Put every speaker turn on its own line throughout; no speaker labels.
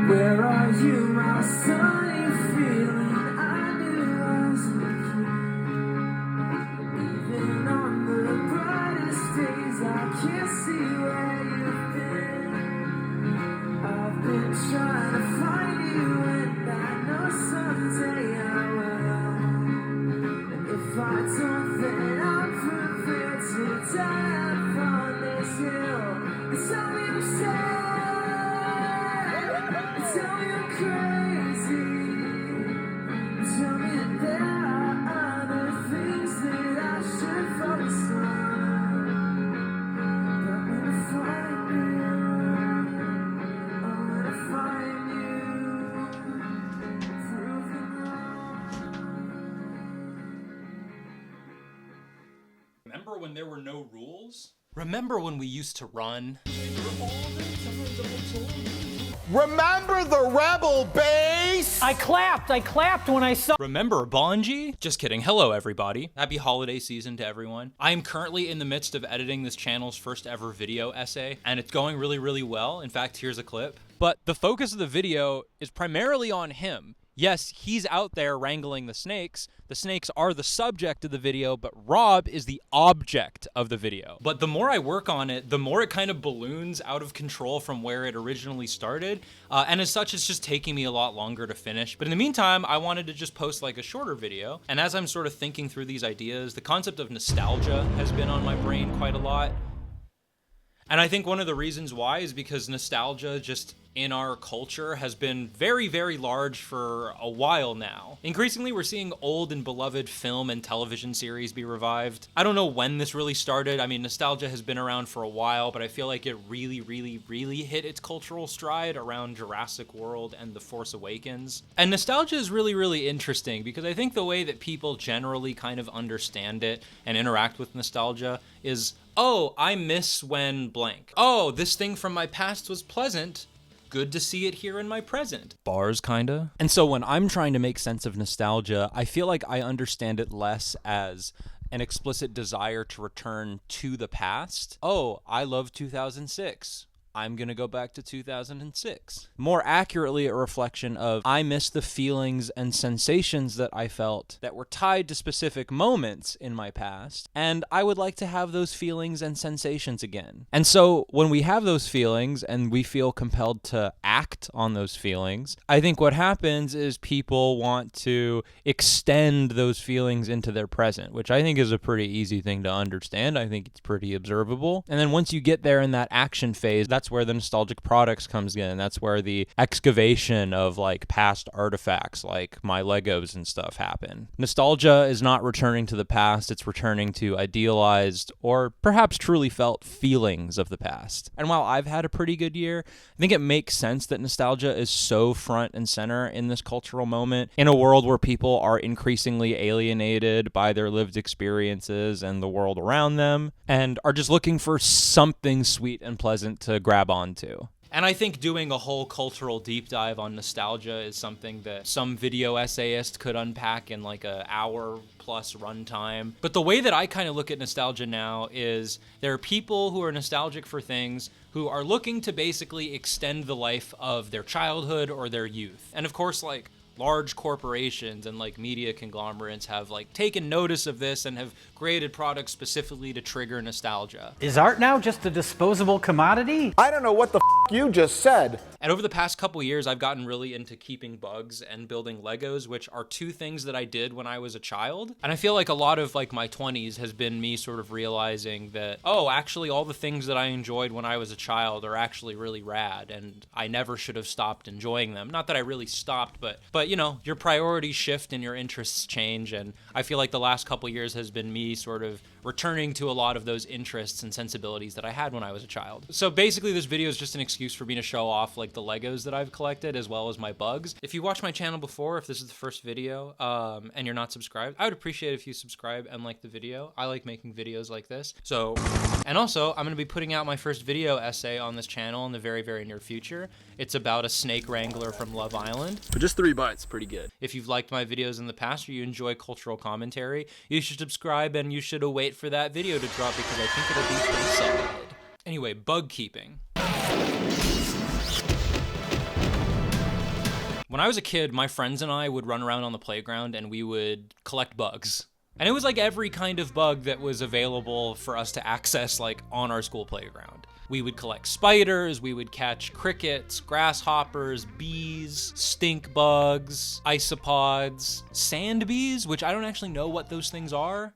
Where are you, my sunny feeling? I knew I was looking. Even on the brightest days, I can't see where you've been. I've been trying to find you, and I know someday I will. And if I don't, then I'm prepared to die upon this hill. Tell me I'm sad, tell me I'm crazy, tell me that there are other things that I should focus on. But when I find you, when I find you, prove them wrong.
Remember when there were no rules? Remember when we used to run?
Remember the rebel base?
I clapped when I saw.
Remember Bonji? Just kidding. Hello, everybody. Happy holiday season to everyone. I am currently in the midst of editing this channel's first ever video essay, and it's going really, really well. In fact, here's a clip. But the focus of the video is primarily on him. Yes, he's out there wrangling the snakes. The snakes are the subject of the video, but Rob is the object of the video. But the more I work on it, the more it kind of balloons out of control from where it originally started. And as such, it's just taking me a lot longer to finish. But in the meantime, I wanted to just post like a shorter video. And as I'm sort of thinking through these ideas, the concept of nostalgia has been on my brain quite a lot. And I think one of the reasons why is because nostalgia just in our culture has been very, very large for a while now. Increasingly, we're seeing old and beloved film and television series be revived. I don't know when this really started. I mean, nostalgia has been around for a while, but I feel like it really, really, really hit its cultural stride around Jurassic World and The Force Awakens. And nostalgia is really, really interesting because I think the way that people generally kind of understand it and interact with nostalgia is, oh, I miss when blank. Oh, this thing from my past was pleasant. Good to see it here in my present. Bars, kinda. And so when I'm trying to make sense of nostalgia, I feel like I understand it less as an explicit desire to return to the past. Oh, I love 2006. I'm gonna go back to 2006. More accurately, a reflection of I miss the feelings and sensations that I felt that were tied to specific moments in my past, and I would like to have those feelings and sensations again. And so when we have those feelings and we feel compelled to act on those feelings, I think what happens is people want to extend those feelings into their present, which I think is a pretty easy thing to understand. I think it's pretty observable. And then once you get there in that action phase, that's where the nostalgic products comes in. That's where the excavation of like past artifacts like my Legos and stuff happen. Nostalgia is not returning to the past, it's returning to idealized or perhaps truly felt feelings of the past. And while I've had a pretty good year, I think it makes sense that nostalgia is so front and center in this cultural moment in a world where people are increasingly alienated by their lived experiences and the world around them and are just looking for something sweet and pleasant to grab onto. And I think doing a whole cultural deep dive on nostalgia is something that some video essayist could unpack in like an hour plus runtime. But the way that I kind of look at nostalgia now is there are people who are nostalgic for things who are looking to basically extend the life of their childhood or their youth. And of course, like, large corporations and like media conglomerates have like taken notice of this and have created products specifically to trigger nostalgia.
Is art now just a disposable commodity?
I don't know what the you just said.
And over the past couple years, I've gotten really into keeping bugs and building Legos, which are two things that I did when I was a child. And I feel like a lot of like my 20s has been me sort of realizing that, oh, actually all the things that I enjoyed when I was a child are actually really rad and I never should have stopped enjoying them. Not that I really stopped, but you know, your priorities shift and your interests change. And I feel like the last couple years has been me sort of returning to a lot of those interests and sensibilities that I had when I was a child. So basically this video is just an excuse for me to show off like the Legos that I've collected as well as my bugs. If you watched my channel before, if this is the first video and you're not subscribed, I would appreciate if you subscribe and like the video. I like making videos like this. So, and also I'm gonna be putting out my first video essay on this channel in the very, very near future. It's about a snake wrangler from Love Island.
For just 3 bites, pretty good.
If you've liked my videos in the past or you enjoy cultural commentary, you should subscribe and you should await for that video to drop because I think it'll be pretty solid. Anyway, bug keeping. When I was a kid, my friends and I would run around on the playground and we would collect bugs. And it was like every kind of bug that was available for us to access like on our school playground. We would collect spiders, we would catch crickets, grasshoppers, bees, stink bugs, isopods, sand bees, which I don't actually know what those things are.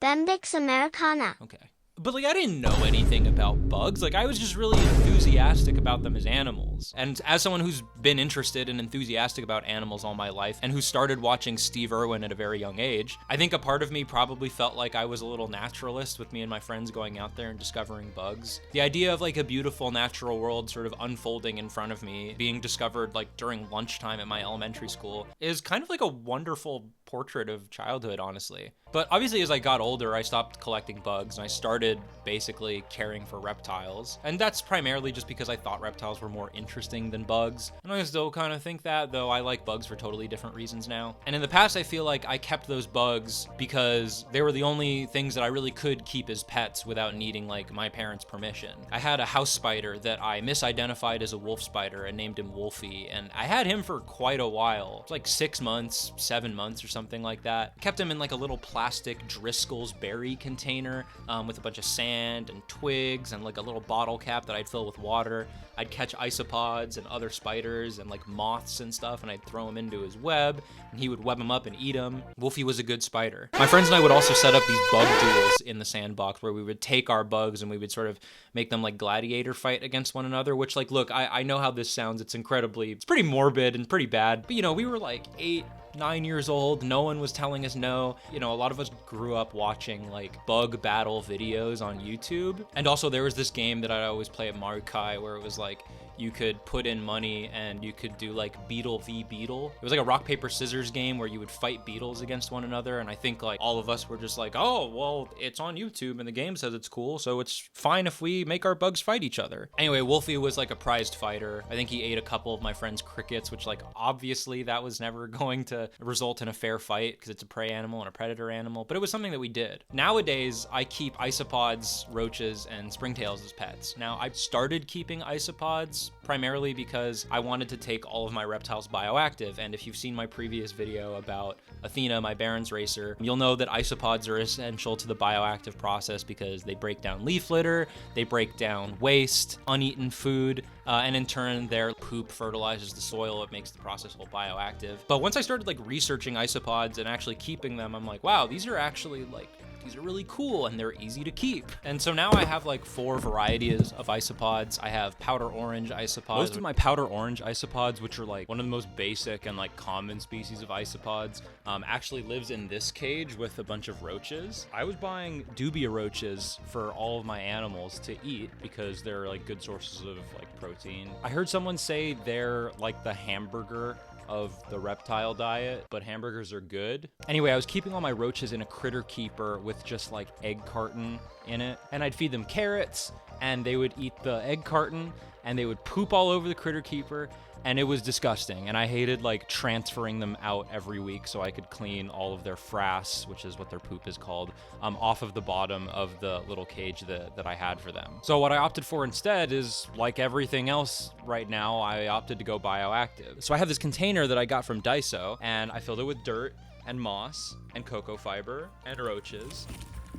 Bembex americana.
Okay. But like I didn't know anything about bugs. Like I was just really enthusiastic about them as animals. And as someone who's been interested and enthusiastic about animals all my life and who started watching Steve Irwin at a very young age, I think a part of me probably felt like I was a little naturalist with me and my friends going out there and discovering bugs. The idea of like a beautiful natural world sort of unfolding in front of me, being discovered like during lunchtime at my elementary school, is kind of like a wonderful portrait of childhood, honestly. But obviously as I got older, I stopped collecting bugs and I started basically caring for reptiles. And that's primarily just because I thought reptiles were more interesting than bugs. And I still kind of think that, though I like bugs for totally different reasons now. And in the past, I feel like I kept those bugs because they were the only things that I really could keep as pets without needing like my parents' permission. I had a house spider that I misidentified as a wolf spider and named him Wolfie. And I had him for quite a while. It was like 6 months, 7 months or something like that. Kept him in like a little plastic Driscoll's berry container with a bunch of sand and twigs and like a little bottle cap that I'd fill with water. I'd catch isopods and other spiders and like moths and stuff, and I'd throw them into his web and he would web them up and eat them. Wolfie was a good spider. My friends and I would also set up these bug duels in the sandbox where we would take our bugs and we would sort of make them like gladiator fight against one another, which like, look, I know how this sounds. It's pretty morbid and pretty bad, but you know, we were like 8, 9 years old. No one was telling us no. You know, a lot of us grew up watching like bug battle videos on YouTube. And also there was this game that I'd always play at Marukai where it was like you could put in money and you could do like beetle v beetle. It was like a rock, paper, scissors game where you would fight beetles against one another. And I think like all of us were just like, oh, well, it's on YouTube and the game says it's cool, so it's fine if we make our bugs fight each other. Anyway, Wolfie was like a prized fighter. I think he ate a couple of my friends' crickets, which like obviously that was never going to result in a fair fight because it's a prey animal and a predator animal, but it was something that we did. Nowadays, I keep isopods, roaches, and springtails as pets. Now, I started keeping isopods primarily because I wanted to take all of my reptiles bioactive, and if you've seen my previous video about Athena, my Barons racer, you'll know that isopods are essential to the bioactive process because they break down leaf litter, they break down waste, uneaten food, and in turn their poop fertilizes the soil. It makes the process whole bioactive. But once I started like researching isopods and actually keeping them, I'm like, wow, these are actually like, these are really cool and they're easy to keep. And so now I have like 4 varieties of isopods. I have powder orange isopods. Most of my powder orange isopods, which are like one of the most basic and like common species of isopods, actually lives in this cage with a bunch of roaches. I was buying dubia roaches for all of my animals to eat because they're like good sources of like protein. I heard someone say they're like the hamburger of the reptile diet, but hamburgers are good. Anyway, I was keeping all my roaches in a critter keeper with just like egg carton in it, and I'd feed them carrots and they would eat the egg carton and they would poop all over the critter keeper, and it was disgusting. And I hated like transferring them out every week so I could clean all of their frass, which is what their poop is called, off of the bottom of the little cage that I had for them. So what I opted for instead is, like everything else right now, I opted to go bioactive. So I have this container that I got from Daiso, and I filled it with dirt and moss and cocoa fiber and roaches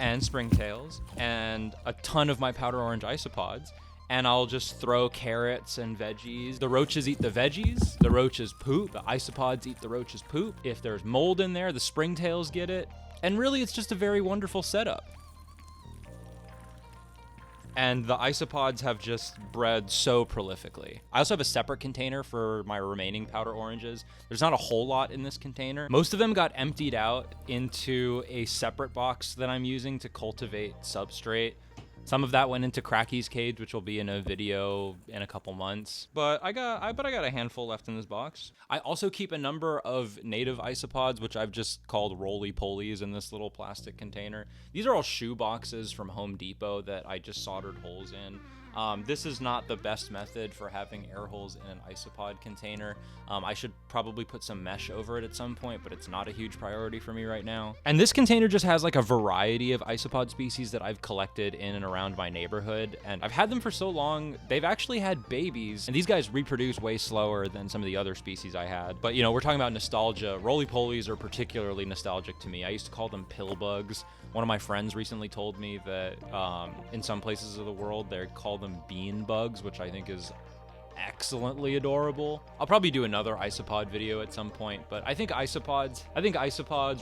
and springtails and a ton of my powder orange isopods. And I'll just throw carrots and veggies. The roaches eat the veggies, the roaches poop, the isopods eat the roaches poop. If there's mold in there, the springtails get it. And really, it's just a very wonderful setup. And the isopods have just bred so prolifically. I also have a separate container for my remaining powder oranges. There's not a whole lot in this container. Most of them got emptied out into a separate box that I'm using to cultivate substrate. Some of that went into Cracky's cage, which will be in a video in a couple months. But I got a handful left in this box. I also keep a number of native isopods, which I've just called roly-polies in this little plastic container. These are all shoe boxes from Home Depot that I just soldered holes in. This is not the best method for having air holes in an isopod container. I should probably put some mesh over it at some point, but it's not a huge priority for me right now. And this container just has like a variety of isopod species that I've collected in and around my neighborhood. And I've had them for so long, they've actually had babies. And these guys reproduce way slower than some of the other species I had. But you know, we're talking about nostalgia. Roly-polies are particularly nostalgic to me. I used to call them pill bugs. One of my friends recently told me that in some places of the world, they call them bean bugs, which I think is excellently adorable. I'll probably do another isopod video at some point, but I think isopods,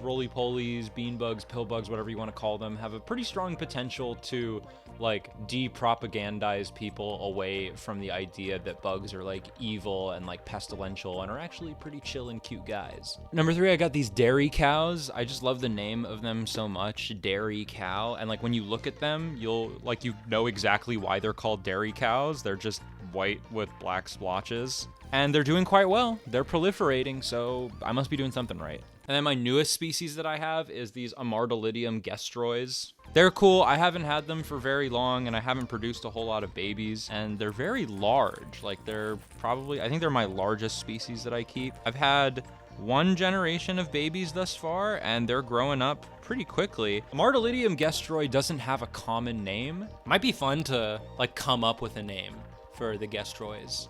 roly-polies, bean bugs, pill bugs, whatever you want to call them, have a pretty strong potential to like de-propagandize people away from the idea that bugs are like evil and like pestilential and are actually pretty chill and cute guys. Number 3, I got these dairy cows. I just love the name of them so much, dairy cow. And like when you look at them, you know exactly why they're called dairy cows. They're just white with black splotches. And they're doing quite well. They're proliferating, so I must be doing something right. And then my newest species that I have is these Amardalidium gestroids. They're cool. I haven't had them for very long, and I haven't produced a whole lot of babies, and they're very large. Like they're probably, I think they're my largest species that I keep. I've had 1 generation of babies thus far, and they're growing up pretty quickly. Amardalidium gestroid doesn't have a common name. Might be fun to like come up with a name for the gestroids.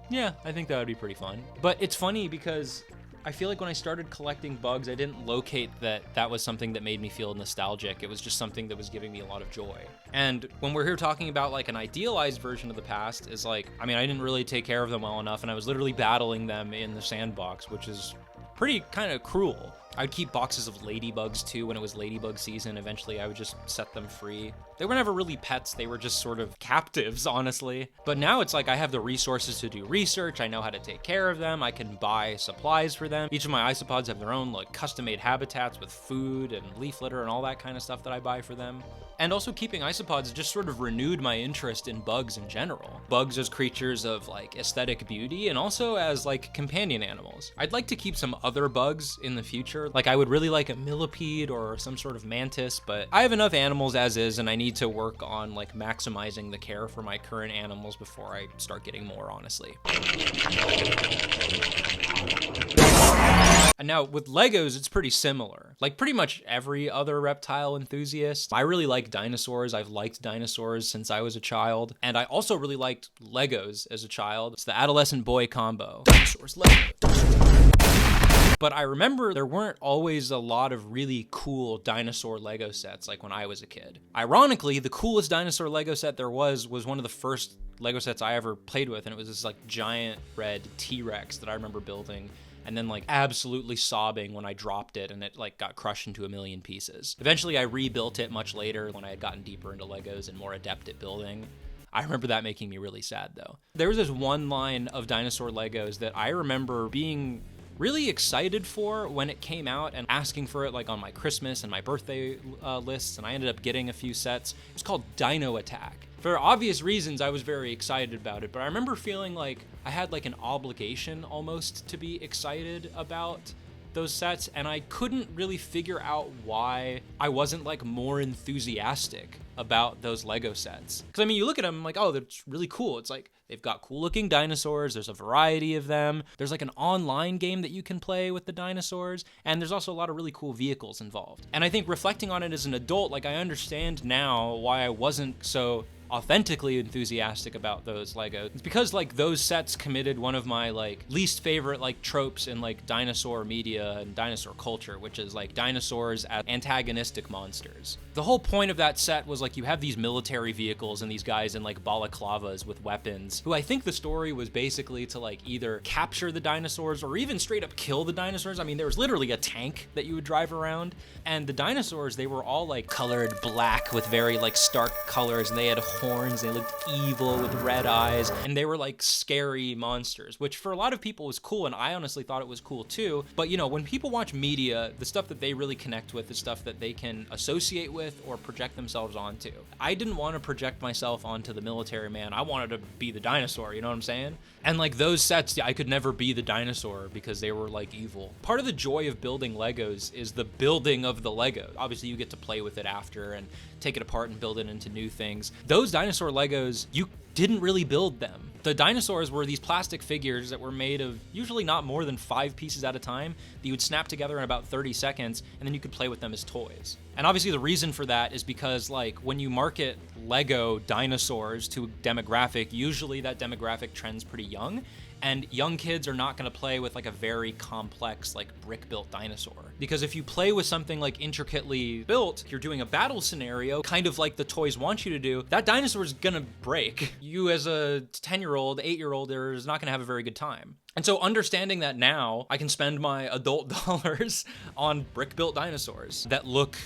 Yeah, I think that would be pretty fun. But it's funny because I feel like when I started collecting bugs, I didn't locate that that was something that made me feel nostalgic. It was just something that was giving me a lot of joy. And when we're here talking about like an idealized version of the past, is like, I mean, I didn't really take care of them well enough, and I was literally battling them in the sandbox, which is pretty kind of cruel. I'd keep boxes of ladybugs too when it was ladybug season. Eventually I would just set them free. They were never really pets, they were just sort of captives, honestly. But now it's like I have the resources to do research, I know how to take care of them, I can buy supplies for them. Each of my isopods have their own like custom-made habitats with food and leaf litter and all that kind of stuff that I buy for them. And also keeping isopods just sort of renewed my interest in bugs in general. Bugs as creatures of like aesthetic beauty and also as like companion animals. I'd like to keep some other bugs in the future. Like I would really like a millipede or some sort of mantis, but I have enough animals as is, and I need to work on like maximizing the care for my current animals before I start getting more, honestly. And now with Legos, it's pretty similar. Like pretty much every other reptile enthusiast, I really like dinosaurs. I've liked dinosaurs since I was a child. And I also really liked Legos as a child. It's the adolescent boy combo. Dinosaurs, Lego, dinosaurs. But I remember there weren't always a lot of really cool dinosaur Lego sets like when I was a kid. Ironically, the coolest dinosaur Lego set there was one of the first Lego sets I ever played with, and it was this like giant red T-Rex that I remember building and then like absolutely sobbing when I dropped it and it like got crushed into a million pieces. Eventually I rebuilt it much later when I had gotten deeper into Legos and more adept at building. I remember that making me really sad though. There was this one line of dinosaur Legos that I remember being really excited for when it came out and asking for it like on my Christmas and my birthday lists, and I ended up getting a few sets. It was called Dino Attack. For obvious reasons, I was very excited about it, but I remember feeling like I had like an obligation almost to be excited about those sets, and I couldn't really figure out why I wasn't like more enthusiastic about those Lego sets. Because I mean, you look at them like, oh, that's really cool. It's like they've got cool looking dinosaurs, there's a variety of them, there's like an online game that you can play with the dinosaurs, and there's also a lot of really cool vehicles involved. And I think reflecting on it as an adult, like I understand now why I wasn't so authentically enthusiastic about those Legos. It's because like those sets committed one of my like least favorite like tropes in like dinosaur media and dinosaur culture, which is like dinosaurs as antagonistic monsters. The whole point of that set was like you have these military vehicles and these guys in like balaclavas with weapons, who I think the story was basically to like either capture the dinosaurs or even straight up kill the dinosaurs. I mean, there was literally a tank that you would drive around, and the dinosaurs, they were all like colored black with very like stark colors, and they had horns, they looked evil with red eyes, and they were like scary monsters, which for a lot of people was cool, and I honestly thought it was cool too. But you know, when people watch media, the stuff that they really connect with is stuff that they can associate with or project themselves onto. I didn't want to project myself onto the military man. I wanted to be the dinosaur, you know what I'm saying? And like those sets, I could never be the dinosaur because they were like evil. Part of the joy of building Legos is the building of the Lego. Obviously you get to play with it after and take it apart and build it into new things. Those those dinosaur Legos, you didn't really build them. The dinosaurs were these plastic figures that were made of usually not more than 5 pieces at a time that you would snap together in about 30 seconds, and then you could play with them as toys. And obviously the reason for that is because, like, when you market Lego dinosaurs to a demographic, usually that demographic trends pretty young, and young kids are not going to play with like a very complex, like, brick-built dinosaur. Because if you play with something like intricately built, you're doing a battle scenario, kind of like the toys want you to do, that dinosaur is gonna break. You as a 10-year-old, 8-year-old is not gonna have a very good time. And so understanding that now, I can spend my adult dollars on brick-built dinosaurs that look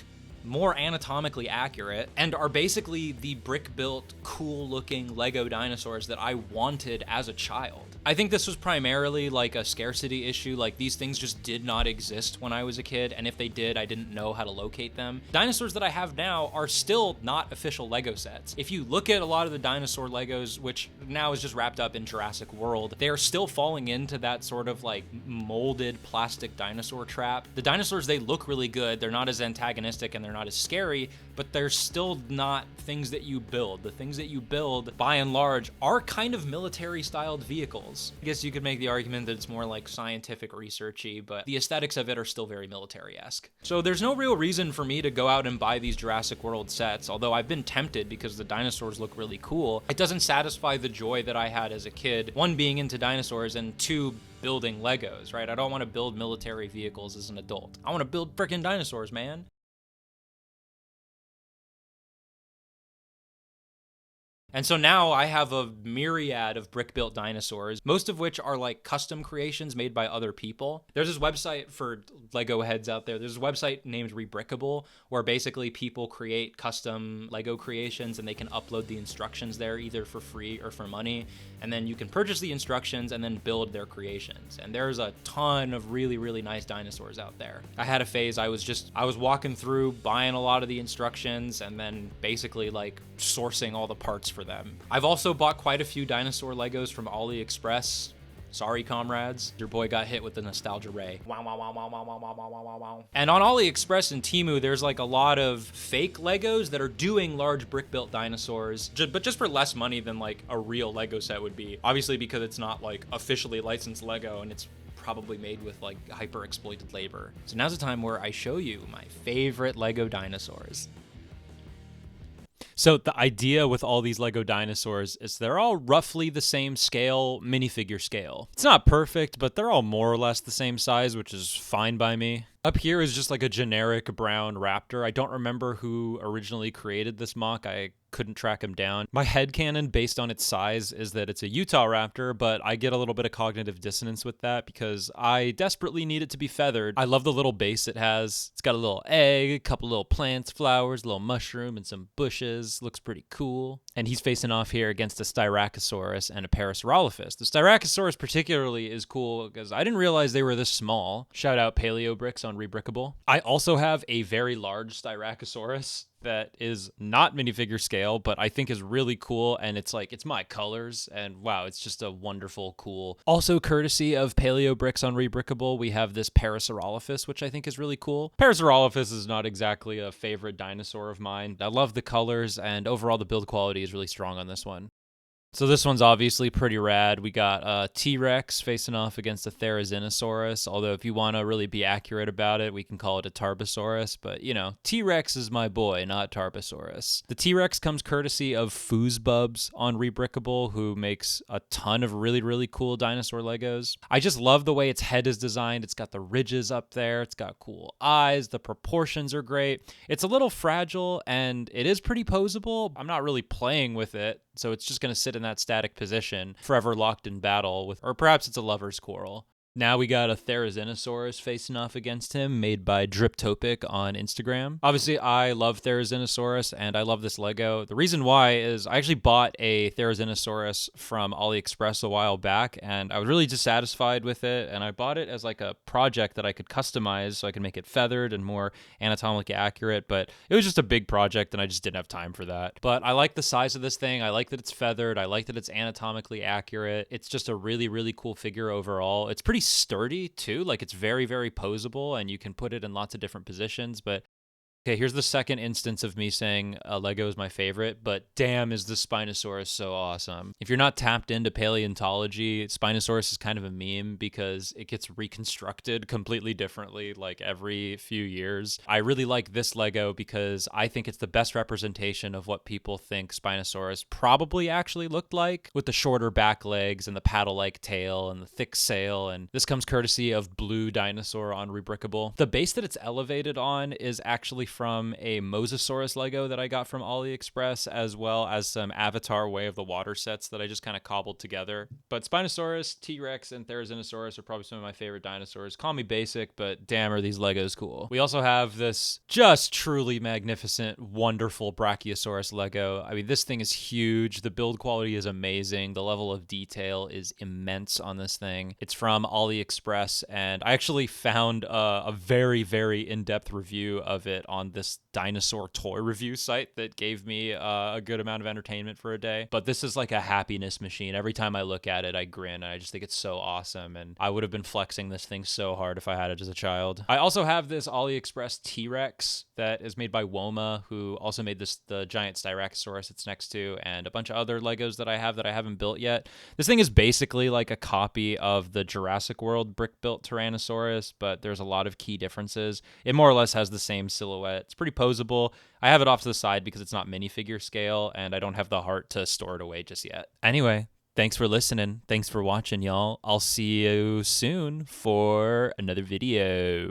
more anatomically accurate and are basically the brick-built, cool-looking Lego dinosaurs that I wanted as a child. I think this was primarily like a scarcity issue, like these things just did not exist when I was a kid, and if they did, I didn't know how to locate them. Dinosaurs that I have now are still not official Lego sets. If you look at a lot of the dinosaur Legos, which now is just wrapped up in Jurassic World, they are still falling into that sort of like molded plastic dinosaur trap. The dinosaurs, they look really good, they're not as antagonistic and they're not as scary, but they're still not things that you build. The things that you build, by and large, are kind of military-styled vehicles. I guess you could make the argument that it's more like scientific researchy, but the aesthetics of it are still very military-esque. So there's no real reason for me to go out and buy these Jurassic World sets, although I've been tempted because the dinosaurs look really cool. It doesn't satisfy the joy that I had as a kid, 1, being into dinosaurs, and 2, building Legos, right? I don't want to build military vehicles as an adult. I want to build frickin' dinosaurs, man. And so now I have a myriad of brick-built dinosaurs, most of which are like custom creations made by other people. There's this website for Lego heads out there. There's a website named Rebrickable, where basically people create custom Lego creations and they can upload the instructions there either for free or for money. And then you can purchase the instructions and then build their creations. And there's a ton of really, really nice dinosaurs out there. I had a phase, I was walking through, buying a lot of the instructions and then basically like sourcing all the parts for them. I've also bought quite a few dinosaur Legos from AliExpress. Sorry, comrades. Your boy got hit with the nostalgia ray. Wow, wow, wow, wow, wow, wow, wow, wow, wow, wow. And on AliExpress and Temu, there's like a lot of fake Legos that are doing large brick-built dinosaurs, but just for less money than like a real Lego set would be. Obviously, because it's not like officially licensed Lego and it's probably made with like hyper-exploited labor. So now's the time where I show you my favorite Lego dinosaurs. So the idea with all these Lego dinosaurs is they're all roughly the same scale, minifigure scale. It's not perfect, but they're all more or less the same size, which is fine by me. Up here is just like a generic brown raptor. I don't remember who originally created this mock. I couldn't track him down. My headcanon based on its size is that it's a Utah raptor, but I get a little bit of cognitive dissonance with that because I desperately need it to be feathered. I love the little base it has. It's got a little egg, a couple little plants, flowers, a little mushroom, and some bushes. Looks pretty cool. And he's facing off here against a Styracosaurus and a Parasaurolophus. The Styracosaurus particularly is cool because I didn't realize they were this small. Shout out Paleo Bricks on Rebrickable. I also have a very large Styracosaurus that is not minifigure scale, but I think is really cool, and it's my colors, and wow, it's just a wonderful, cool. Also, courtesy of Paleo Bricks on Rebrickable, we have this Parasaurolophus, which I think is really cool. Parasaurolophus is not exactly a favorite dinosaur of mine. I love the colors, and overall the build quality is really strong on this one. So this one's obviously pretty rad. We got a T-Rex facing off against a Therizinosaurus, although if you want to really be accurate about it, we can call it a Tarbosaurus, but you know, T-Rex is my boy, not Tarbosaurus. The T-Rex comes courtesy of Foosbubs on Rebrickable, who makes a ton of really, really cool dinosaur Legos. I just love the way its head is designed. It's got the ridges up there, it's got cool eyes, the proportions are great. It's a little fragile, and it is pretty posable. I'm not really playing with it, so it's just going to sit in that static position, forever locked in battle with, or perhaps it's a lover's quarrel. Now we got a Therizinosaurus facing off against him, made by Driptopic on Instagram. Obviously, I love Therizinosaurus, and I love this Lego. The reason why is I actually bought a Therizinosaurus from AliExpress a while back, and I was really dissatisfied with it, and I bought it as like a project that I could customize so I could make it feathered and more anatomically accurate, but it was just a big project, and I just didn't have time for that. But I like the size of this thing. I like that it's feathered. I like that it's anatomically accurate. It's just a really, really cool figure overall. It's pretty sturdy too, like it's very, very posable, and you can put it in lots of different positions, but Okay, here's the second instance of me saying Lego is my favorite, but damn is the Spinosaurus so awesome. If you're not tapped into paleontology, Spinosaurus is kind of a meme because it gets reconstructed completely differently like every few years. I really like this Lego because I think it's the best representation of what people think Spinosaurus probably actually looked like, with the shorter back legs and the paddle-like tail and the thick sail, and this comes courtesy of Blue Dinosaur on Rebrickable. The base that it's elevated on is actually from a Mosasaurus Lego that I got from AliExpress, as well as some Avatar Way of the Water sets that I just kind of cobbled together. But Spinosaurus, T-Rex, and Therizinosaurus are probably some of my favorite dinosaurs. Call me basic, but damn are these Legos cool. We also have this just truly magnificent, wonderful Brachiosaurus Lego. I mean, this thing is huge. The build quality is amazing. The level of detail is immense on this thing. It's from AliExpress, and I actually found a very, very in-depth review of it on this dinosaur toy review site that gave me a good amount of entertainment for a day. But this is like a happiness machine. Every time I look at it, I grin, and I just think it's so awesome. And I would have been flexing this thing so hard if I had it as a child. I also have this AliExpress T-Rex that is made by Woma, who also made the giant Styracosaurus it's next to, and a bunch of other Legos that I have that I haven't built yet. This thing is basically like a copy of the Jurassic World brick-built Tyrannosaurus, but there's a lot of key differences. It more or less has the same silhouette. It's pretty posable. I have it off to the side because it's not minifigure scale, and I don't have the heart to store it away just yet. Anyway, thanks for listening. Thanks for watching, y'all. I'll see you soon for another video.